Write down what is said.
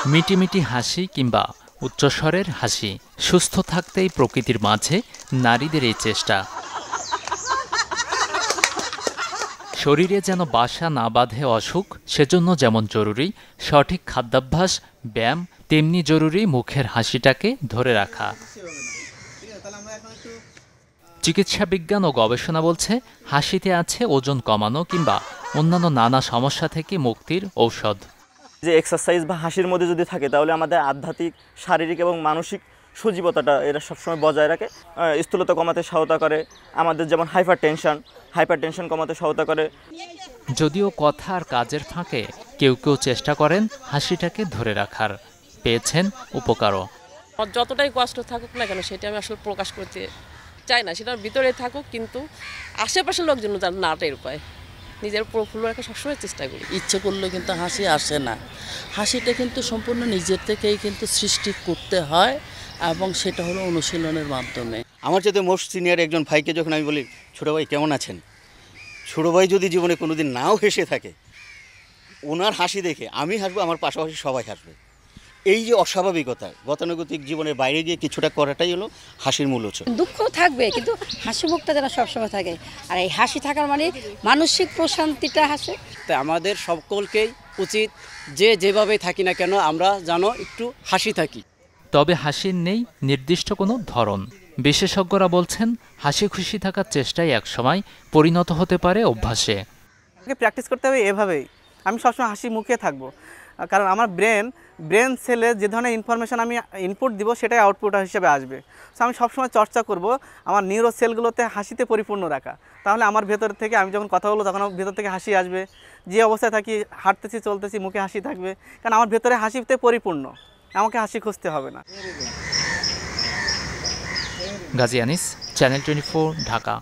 মিটিমিটি হাসি কিংবা উচ্চস্বরের হাসি, সুস্থ থাকতেই প্রকৃতির মাঝে নারীদের এই চেষ্টা। শরীরে যেন বাসা না বাঁধে অসুখ, সেজন্য যেমন জরুরি সঠিক খাদ্যাভ্যাস, ব্যায়াম, তেমনি জরুরি মুখের হাসিটাকে ধরে রাখা। চিকিৎসা বিজ্ঞান ও গবেষণা বলছে, হাসিতে আছে ওজন কমানো কিংবা অন্যান্য নানা সমস্যা থেকে মুক্তির ঔষধ। যে এক্সারসাইজ বা হাসির মধ্যে যদি থাকে তাহলে আমাদের আধ্যাত্মিক, শারীরিক এবং মানসিক সজীবতাটা এরা সবসময় বজায় রাখে। স্থূলতা কমাতে সহায়তা করে, আমাদের যেমন হাইপার টেনশন কমাতে সহায়তা করে। যদিও কথা আর কাজের ফাঁকে কেউ কেউ চেষ্টা করেন হাসিটাকে ধরে রাখার, পেয়েছেন উপকারও। যতটাই কষ্ট থাকুক না কেন সেটা আমি আসলে প্রকাশ করতে চাই না, সেটার ভিতরে থাকুক, কিন্তু আশেপাশের লোকজন যেন না টের পায়। নিজের প্রফুল্ল রাখার সবসময় চেষ্টা করি। ইচ্ছে করলে কিন্তু হাসি আসে না, হাসিটা কিন্তু সম্পূর্ণ নিজের থেকেই কিন্তু সৃষ্টি করতে হয়, এবং সেটা হলো অনুশীলনের মাধ্যমে। আমার চাইতে মোস্ট সিনিয়র একজন ভাইকে যখন আমি বলি, ছোটো ভাই কেমন আছেন, ছোটো ভাই যদি জীবনে কোনোদিন নাও হেসে থাকে, ওনার হাসি দেখে আমি হাসবো, আমার পাশাপাশি সবাই হাসবে। এই যে অস্বাভাবিকতা, গতানুগতিক জীবনের বাইরে গিয়ে কিছুটা করাটাই হলো হাসির মূল উৎস। দুঃখ থাকবে কিন্তু হাসি মুখটা যেন সবসময় থাকে, আর এই হাসি থাকার মানে মানসিক প্রশান্তিটা হাসে। তাই আমাদের সকলকেই উচিত যে যেভাবে থাকি না কেন আমরা যেন একটু হাসি থাকি। তবে হাসির নেই নির্দিষ্ট কোনো ধরন। বিশেষজ্ঞরা বলছেন, হাসি খুশি থাকার চেষ্টাই একসময় পরিণত হতে পারে অভ্যাসে। প্র্যাকটিস করতে হবে এভাবেই, আমি সবসময় হাসি মুখে থাকবো, কারণ আমার ব্রেন সেলে যে ধরনের ইনফরমেশান আমি ইনপুট দিব সেটাই আউটপুট হিসেবে আসবে। সো আমি সবসময় চর্চা করব আমার নিউরো সেলগুলোতে হাসিতে পরিপূর্ণ রাখা, তাহলে আমার ভেতর থেকে আমি যখন কথা বলবো তখন আমার ভেতর থেকে হাসি আসবে। যে অবস্থায় থাকি, হাঁটতেছি চলতেছি, মুখে হাসি থাকবে, কারণ আমার ভেতরে হাসিতে পরিপূর্ণ, আমাকে হাসি খুঁজতে হবে না। গাজী আনিস, চ্যানেল 24, ঢাকা।